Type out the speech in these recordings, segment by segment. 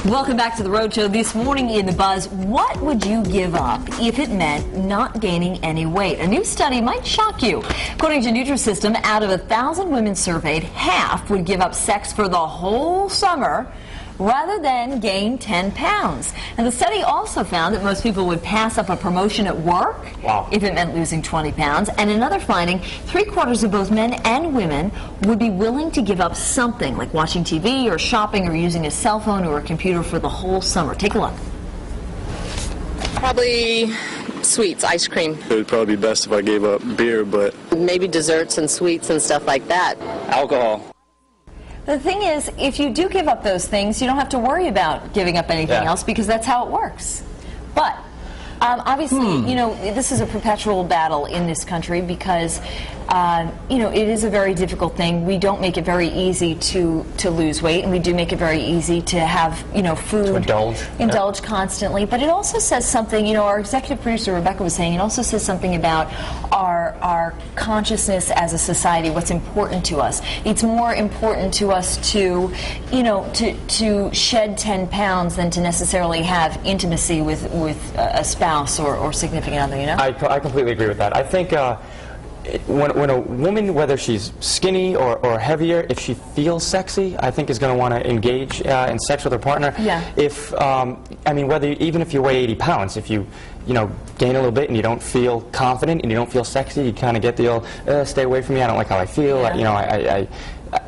Welcome back to the Rhode Show. This morning in The Buzz, what would you give up if it meant not gaining any weight? A new study might shock you. According to Nutrisystem, out of 1,000 women surveyed, half would give up sex for the whole summer rather than gain 10 pounds. And the study also found that most people would pass up a promotion at work if it meant losing 20 pounds. And another finding, 3/4 of both men and women would be willing to give up something like watching TV or shopping or using a cell phone or a computer for the whole summer. Take a look. Probably sweets, ice cream. It would probably be best if I gave up beer, but Maybe desserts and sweets and stuff like that. alcohol. The thing is, if you do give up those things, you don't have to worry about giving up anything else because that's how it works. But obviously, you know, this is a perpetual battle in this country because, you know, it is a very difficult thing. We don't make it very easy to lose weight, and we do make it very easy to have, you know, food. To indulge. Constantly. But it also says something, you know, our executive producer, Rebecca, was saying, it also says something about our consciousness as a society, what's important to us. It's more important to us to, you know, to shed 10 pounds than to necessarily have intimacy with a spouse or significant other, you know? I completely agree with that. I think when a woman, whether she's skinny or heavier, if she feels sexy, I think is going to want to engage in sex with her partner. Yeah. If I mean, even if you weigh 80 pounds, if you know, gain a little bit and you don't feel confident and you don't feel sexy, you kind of get the old, stay away from me, I don't like how I feel. Yeah. You know,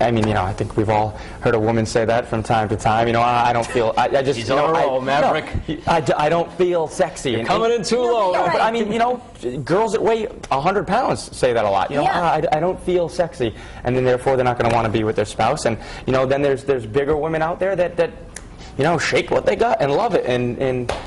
I mean, you know, I think we've all heard a woman say that from time to time. You know, I don't feel. I just. He's you know, on a roll, Maverick. No, I don't feel sexy. You're coming in too low. you're But I mean, you know, girls that weigh 100 pounds say that a lot. You know, Yeah. I don't feel sexy, and then therefore they're not going to want to be with their spouse. And you know, then there's bigger women out there that you know, shake what they got and love it, and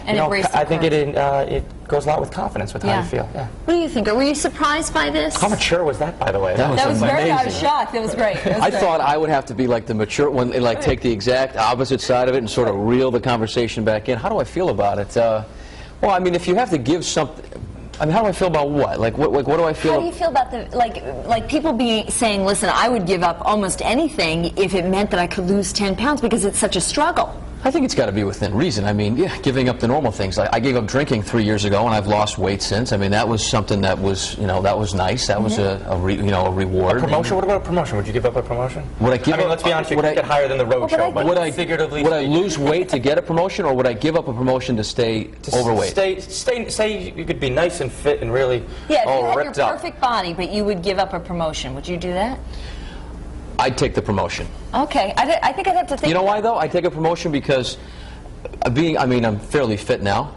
you know, embrace I think it goes a lot with confidence with how you feel. Yeah. What do you think? Were you surprised by this? How mature was that, by the way? That That was very. I was amazing. shocked. That was great. That was I great. thought I would have to be like the mature one, and like take the exact opposite side of it and sort of reel the conversation back in. How do I feel about it? Well, I mean, if you have to give something, I mean, how do I feel about what? Like, what do I feel? How do you feel about the like people saying, "Listen, I would give up almost anything if it meant that I could lose 10 pounds because it's such a struggle." I think it's got to be within reason. I mean, yeah, giving up the normal things. I gave up drinking 3 years ago, and I've lost weight since. I mean, that was something that was, you know, that was nice. That was a reward. A promotion? What about a promotion? Would you give up a promotion? Would I give? I mean, let's be honest. You would could I get higher than the road show, but would I figuratively would I lose weight to get a promotion, or would I give up a promotion to stay overweight? Say you could be nice and fit and really Yeah, if you had ripped your up. perfect body, but you would give up a promotion, would you do that? I'd take the promotion. Okay, I think I'd have to think. You know why though? I take a promotion because I mean, I'm fairly fit now.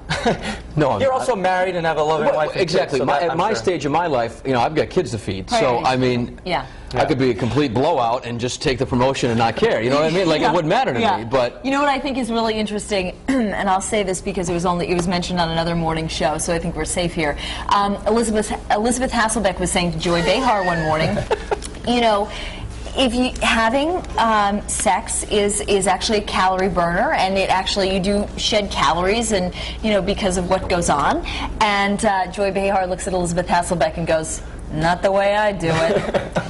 No, I'm You're not. also married and have a loving wife. And Exactly. kids, so At I'm my sure. stage of my life, you know, I've got kids to feed. So Right. I mean, Yeah. I could be a complete blowout and just take the promotion and not care. You know what I mean? Like it wouldn't matter to me. But you know what I think is really interesting, and I'll say this because it was mentioned on another morning show, so I think we're safe here. Elizabeth Hasselbeck was saying to Joy Behar one morning, you know, if having sex is actually a calorie burner, and it actually, you do shed calories, and you know, because of what goes on. And Joy Behar looks at Elizabeth Hasselbeck and goes, "Not the way I do it."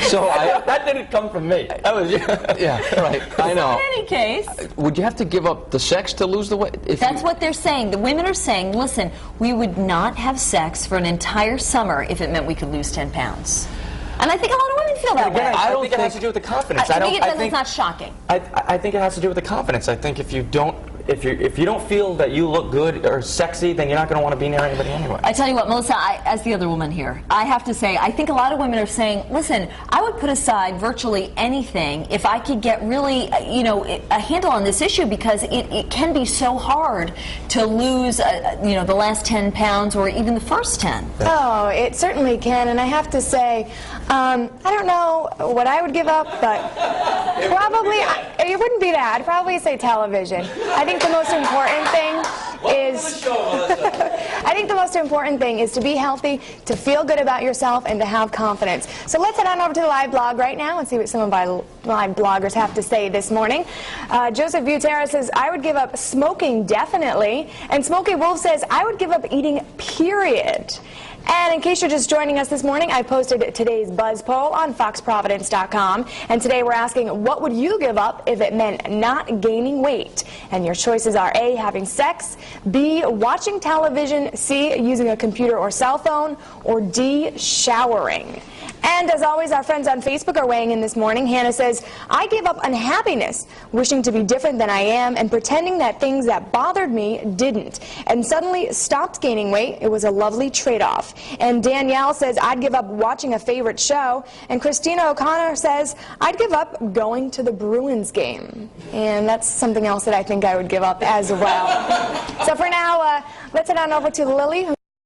so that didn't come from me. That was you. yeah, right. I know. In any case, Would you have to give up the sex to lose the weight? that's what they're saying. The women are saying, listen, we would not have sex for an entire summer if it meant we could lose 10 pounds. And I think a lot of women feel that way. Again, I don't think it has to do with the confidence. I think it does. It's not shocking. I think it has to do with the confidence. I think if you don't feel that you look good or sexy, then you're not going to want to be near anybody anyway. I tell you what, Melissa, as the other woman here, I have to say, I think a lot of women are saying, listen, I would put aside virtually anything if I could get really, you know, a handle on this issue, because it can be so hard to lose, you know, the last 10 pounds or even the first 10. Oh, it certainly can, and I have to say, I don't know what I would give up, but probably, it wouldn't be that. I'd probably say television. I think the most important thing is I think the most important thing is to be healthy, to feel good about yourself, and to have confidence. So let's head on over to the live blog right now and see what some of our live bloggers have to say this morning. Joseph Butera says, I would give up smoking, definitely. And Smokey Wolf says, I would give up eating, period. And in case you're just joining us this morning, I posted today's Buzz poll on foxprovidence.com. And today we're asking, what would you give up if it meant not gaining weight? And your choices are A, having sex, B, watching television, C, using a computer or cell phone, or D, showering. And as always, our friends on Facebook are weighing in this morning. Hannah says, I gave up unhappiness, wishing to be different than I am and pretending that things that bothered me didn't, and suddenly stopped gaining weight. It was a lovely trade-off. And Danielle says, I'd give up watching a favorite show. And Christina O'Connor says, I'd give up going to the Bruins game. And that's something else that I think I would give up as well. So for now, let's head on over to Lily, who